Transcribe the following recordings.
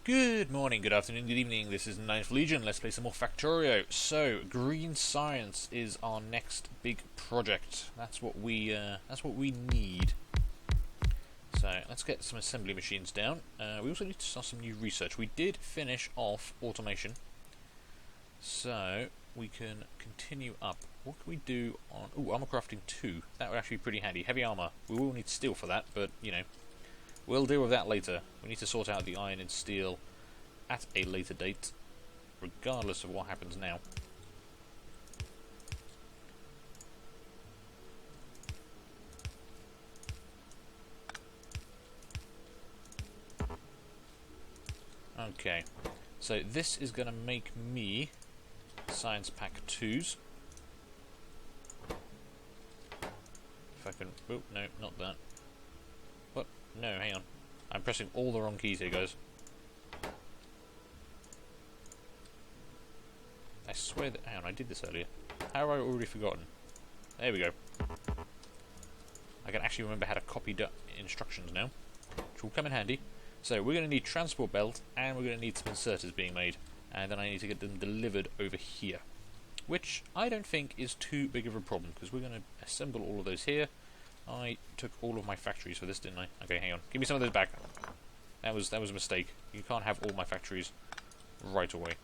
Good morning, good afternoon, good evening. This is Ninth Legion. Let's play some more Factorio. So, green science is our next big project. That's what we need. So, let's get some assembly machines down. We also need to start some new research. We did finish off automation, so we can continue up. What can we do on? Ooh, armor crafting 2. That would actually be pretty handy. Heavy armor. We will need steel for that, but you know, we'll deal with that later. We need to sort out the iron and steel at a later date, regardless of what happens now. Okay, so this is going to make me science pack 2s. If I can... Oh, no, not that. What? No, hang on. I'm pressing all the wrong keys here, guys. I swear that... Hang on, I did this earlier. How have I already forgotten? There we go. I can actually remember how to copy instructions now, which will come in handy. So we're going to need transport belt, and we're going to need some inserters being made, and then I need to get them delivered over here, which I don't think is too big of a problem, because we're going to assemble all of those here. I took all of my factories for this, didn't I? Okay, hang on. Give me some of those back. That was a mistake. You can't have all my factories right away.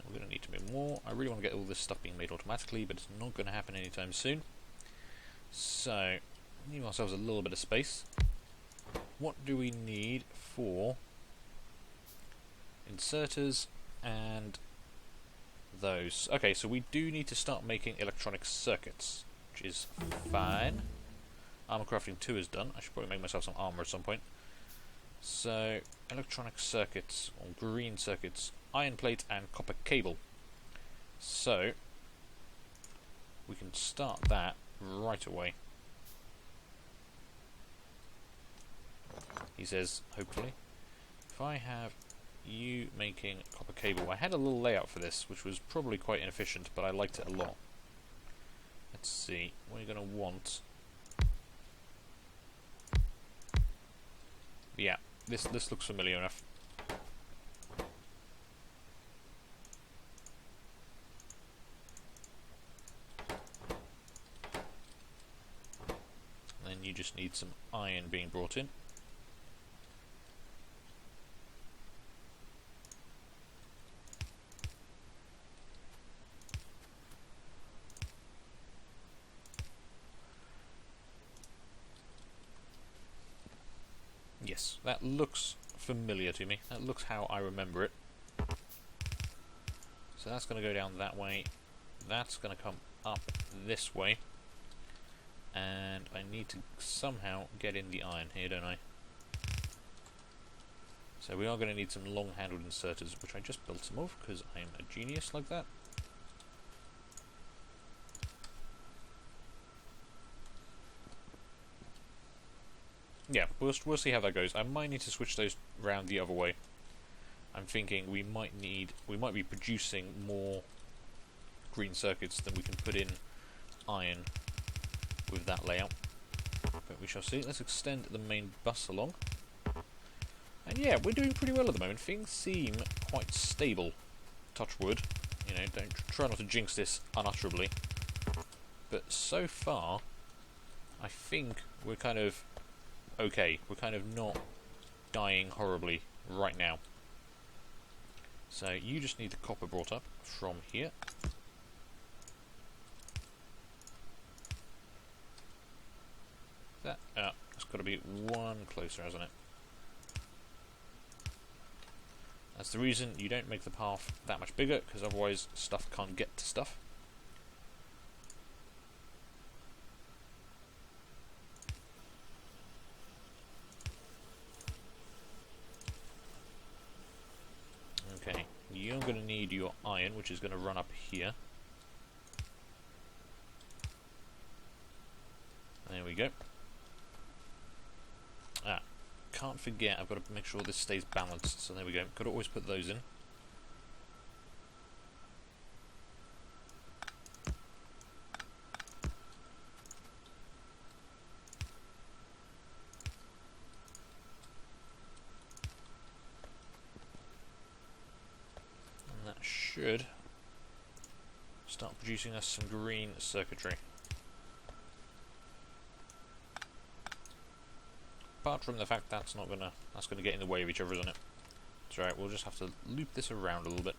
We're going to need to make more. I really want to get all this stuff being made automatically, but it's not going to happen anytime soon. So, leave ourselves a little bit of space. What do we need for inserters and those? Okay, so we do need to start making electronic circuits, which is fine. Armor crafting 2 is done. I should probably make myself some armor at some point. So, electronic circuits, or green circuits, iron plate and copper cable. So, we can start that right away. He says, hopefully. If I have you making copper cable, I had a little layout for this, which was probably quite inefficient, but I liked it a lot. Let's see, we're going to want... Yeah, this looks familiar enough. Then you just need some iron being brought in. Yes, that looks familiar to me. That looks how I remember it. So that's going to go down that way. That's going to come up this way. And I need to somehow get in the iron here, don't I? So we are going to need some long-handled inserters, which I just built some of, because I'm a genius like that. Yeah, we'll see how that goes. I might need to switch those round the other way. I'm thinking we might be producing more green circuits than we can put in iron with that layout. But we shall see. Let's extend the main bus along. And yeah, we're doing pretty well at the moment. Things seem quite stable. Touch wood. You know, don't try not to jinx this unutterably. But so far, I think we're kind of okay. We're kind of not dying horribly right now. So you just need the copper brought up from here. It's got to be one closer, hasn't it? That's the reason you don't make the path that much bigger, because otherwise stuff can't get to stuff. Okay, you're going to need your iron, which is going to run up here. There we go. Can't forget, I've got to make sure this stays balanced, so there we go. Got to always put those in. should start producing us some green circuitry. Apart from the fact that's gonna get in the way of each other, isn't it? That's right, we'll just have to loop this around a little bit.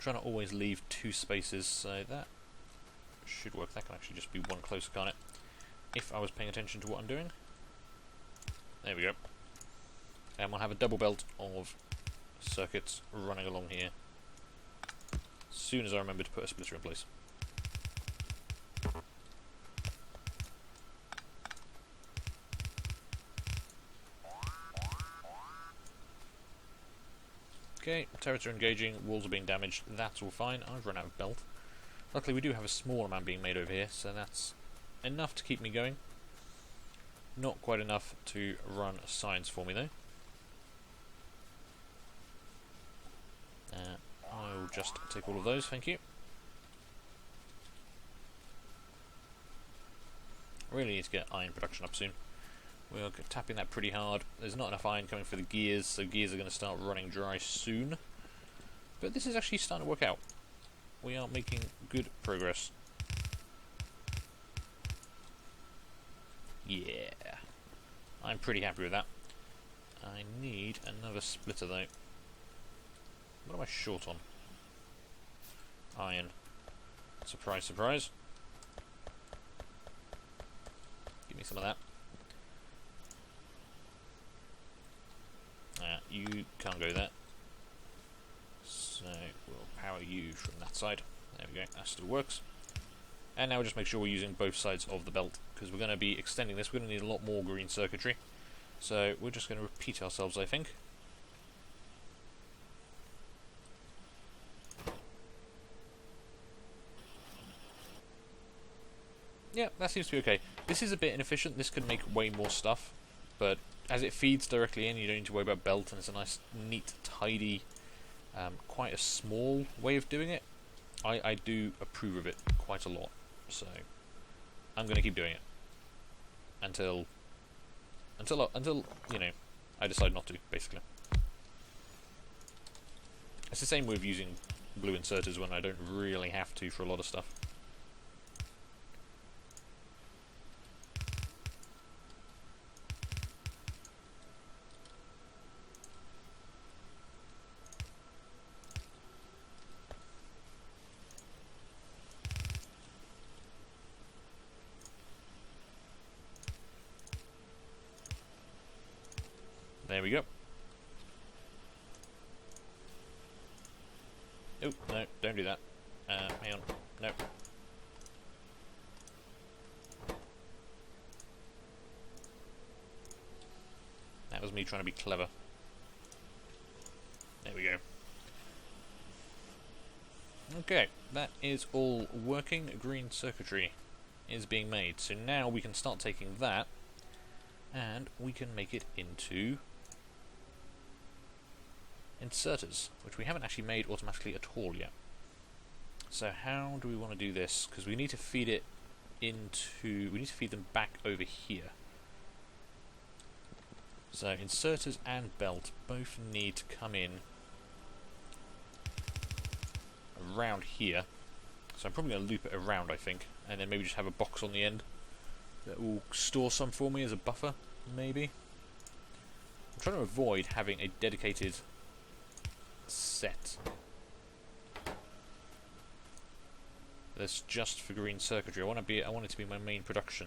Trying to always leave 2 spaces, so that should work. That can actually just be one closer, can't it? If I was paying attention to what I'm doing. There we go. And we'll have a double belt of circuits running along here as soon as I remember to put a splitter in place. Okay, turrets are engaging, walls are being damaged, that's all fine. I've run out of belt. Luckily we do have a small amount being made over here, so that's enough to keep me going. Not quite enough to run science for me though. I'll just take all of those, thank you. Really need to get iron production up soon. We're tapping that pretty hard. There's not enough iron coming for the gears, so gears are going to start running dry soon. But this is actually starting to work out. We are making good progress. Yeah. I'm pretty happy with that. I need another splitter though. What am I short on? Iron. Surprise, surprise. Give me some of that. You can't go there. So we'll power you from that side. There we go, that still works. And now we'll just make sure we're using both sides of the belt, because we're going to be extending this. We're going to need a lot more green circuitry. So we're just going to repeat ourselves, I think. Yeah, that seems to be okay. This is a bit inefficient. This could make way more stuff, but as it feeds directly in, you don't need to worry about belt, and it's a nice, neat, tidy, quite a small way of doing it. I do approve of it quite a lot, so I'm going to keep doing it until you know, I decide not to, basically. It's the same with using blue inserters when I don't really have to for a lot of stuff. There we go. Oh, no, don't do that. Hang on. No. That was me trying to be clever. There we go. Okay, that is all working. Green circuitry is being made. So now we can start taking that and we can make it into inserters, which we haven't actually made automatically at all yet. So how do we want to do this? Because we need to feed it into... we need to feed them back over here. So inserters and belt both need to come in around here. So I'm probably going to loop it around, I think, and then maybe just have a box on the end that will store some for me as a buffer, maybe. I'm trying to avoid having a dedicated set that's just for green circuitry. I want it to be my main production,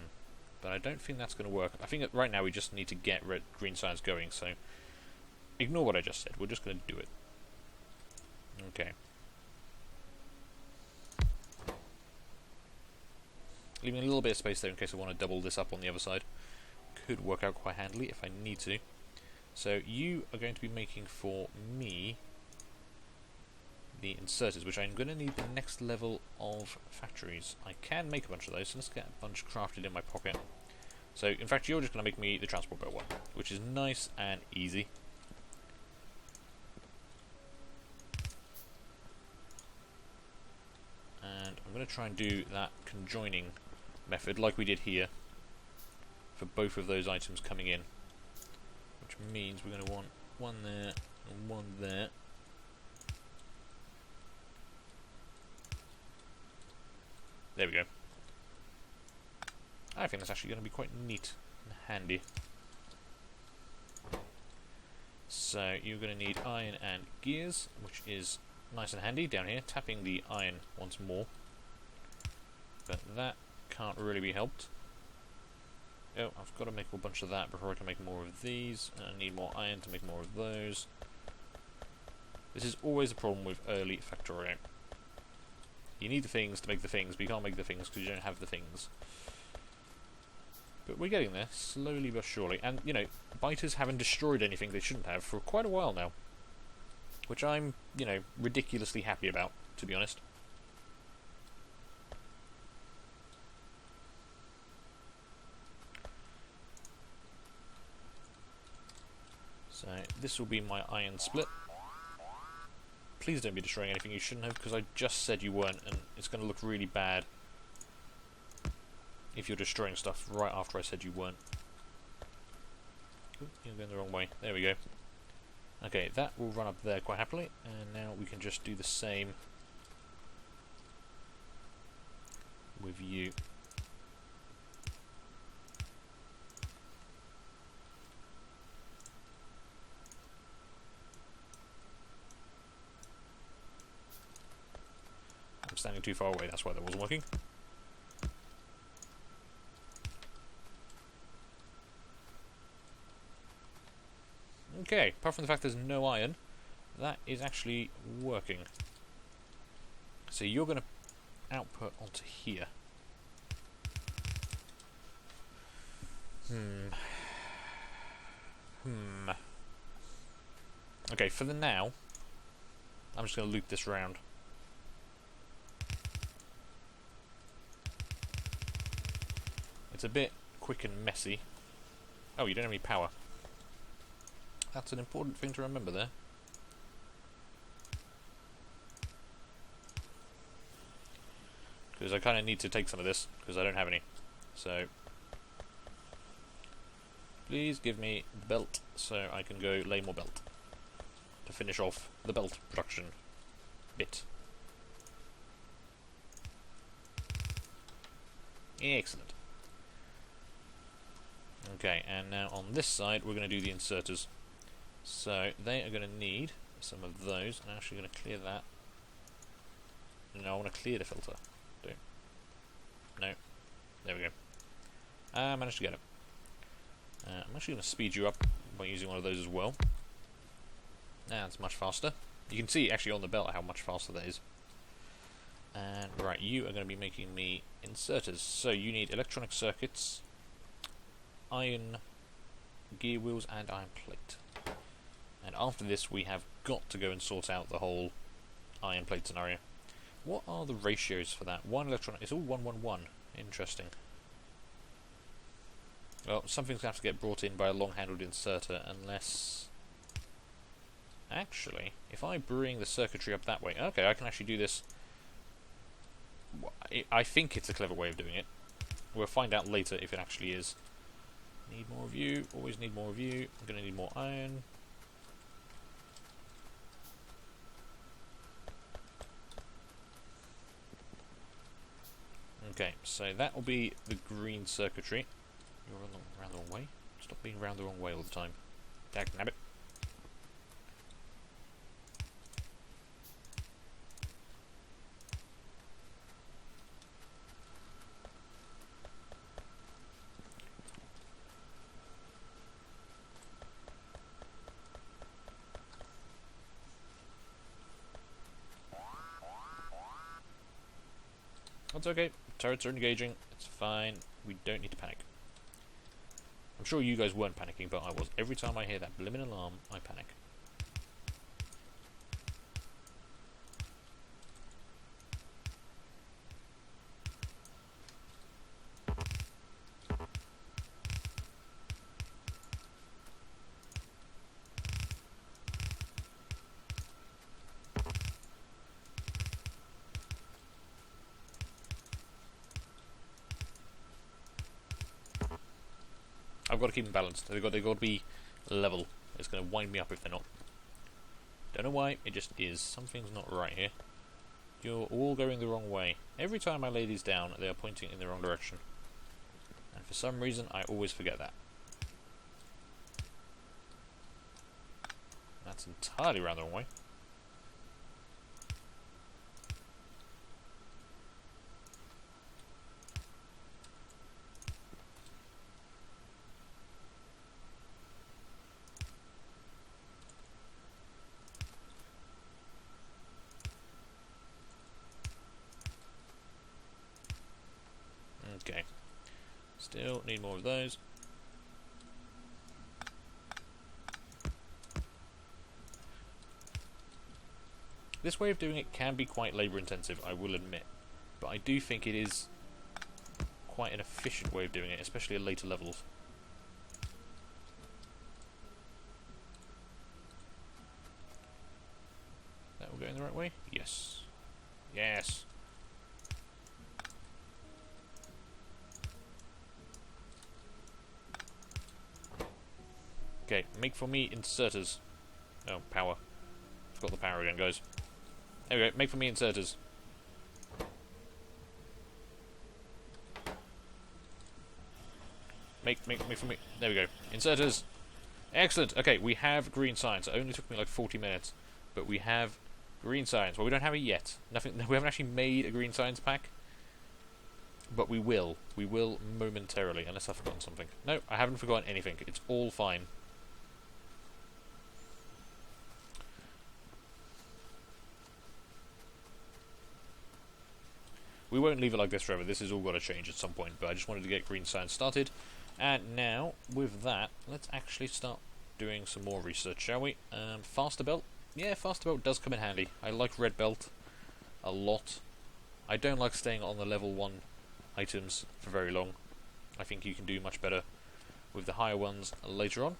but I don't think that's going to work. I think that right now we just need to get green science going, so ignore what I just said. We're just going to do it. Okay. Leaving a little bit of space there in case I want to double this up on the other side. Could work out quite handily if I need to. So you are going to be making for me the inserters, which I'm going to need the next level of factories. I can make a bunch of those, so let's get a bunch crafted in my pocket. So, in fact, you're just going to make me the transport belt one, which is nice and easy. going to try and do that conjoining method like we did here for both of those items coming in, which means we're going to want one there and one there. There we go. I think that's actually going to be quite neat and handy. So you're going to need iron and gears, which is nice and handy down here, tapping the iron once more. But that can't really be helped. Oh, I've got to make a bunch of that before I can make more of these. And I need more iron to make more of those. This is always a problem with early Factorio. You need the things to make the things, but you can't make the things because you don't have the things. But we're getting there, slowly but surely. And, you know, biters haven't destroyed anything they shouldn't have for quite a while now. Which I'm, you know, ridiculously happy about, to be honest. So, this will be my iron split. Please don't be destroying anything you shouldn't have, because I just said you weren't, and it's going to look really bad if you're destroying stuff right after I said you weren't. Ooh, you're going the wrong way. There we go. Okay, that will run up there quite happily, and now we can just do the same with you. I'm standing too far away, that's why that wasn't working. Okay, apart from the fact there's no iron, that is actually working. So you're going to output onto here. Okay, for the now, I'm just going to loop this round. It's a bit quick and messy. Oh, you don't have any power. That's an important thing to remember there. Because I kind of need to take some of this, because I don't have any. So, please give me the belt, so I can go lay more belt. To finish off the belt production bit. Excellent. Okay, and now on this side we're going to do the inserters. So they are going to need some of those. I'm actually going to clear that. No, I want to clear the filter. Do. No. There we go. I managed to get it. I'm actually going to speed you up by using one of those as well. That's much faster. You can see actually on the belt how much faster that is. And right, you are going to be making me inserters. So you need electronic circuits, iron gear wheels, and iron plate. And after this, we have got to go and sort out the whole iron plate scenario. What are the ratios for that? One electronic. It's all 111. Interesting. Well, something's going to have to get brought in by a long-handled inserter, unless... Actually, if I bring the circuitry up that way... Okay, I can actually do this... I think it's a clever way of doing it. We'll find out later if it actually is. Need more of you. Always need more of you. I'm going to need more iron. Okay, so that will be the green circuitry. You're round the wrong way. Stop being round the wrong way all the time. Dagnabbit. That's okay. Turrets are engaging. It's fine. We don't need to panic. I'm sure you guys weren't panicking, but I was. Every time I hear that blimmin' alarm, I panic. I've got to keep them balanced. They've got to be level. It's going to wind me up if they're not. Don't know why, it just is. Something's not right here. You're all going the wrong way. Every time I lay these down, they are pointing in the wrong direction. And for some reason, I always forget that. That's entirely around the wrong way. Okay. Still need more of those. This way of doing it can be quite labour intensive, I will admit. But I do think it is quite an efficient way of doing it, especially at later levels. That will go in the right way? Yes. Yes! Okay, make for me inserters. Oh, power. Forgot the power again, guys. There we go, make for me inserters. Make for me. There we go. Inserters! Excellent! Okay, we have green science. It only took me like 40 minutes. But we have green science. Well, we don't have it yet. Nothing. We haven't actually made a green science pack. But we will. We will momentarily, unless I've forgotten something. No, I haven't forgotten anything. It's all fine. We won't leave it like this forever. This has all got to change at some point. But I just wanted to get green science started. And now, with that, let's actually start doing some more research, shall we? Faster belt? Yeah, faster belt does come in handy. I like red belt a lot. I don't like staying on the level 1 items for very long. I think you can do much better with the higher ones later on.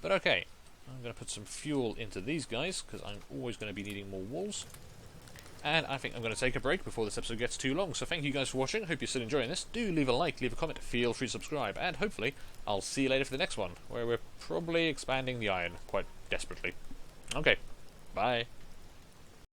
But okay, I'm going to put some fuel into these guys, because I'm always going to be needing more walls. And I think I'm going to take a break before this episode gets too long. So thank you guys for watching. Hope you're still enjoying this. Do leave a like, leave a comment, feel free to subscribe. And hopefully, I'll see you later for the next one, where we're probably expanding the iron quite desperately. Okay, bye.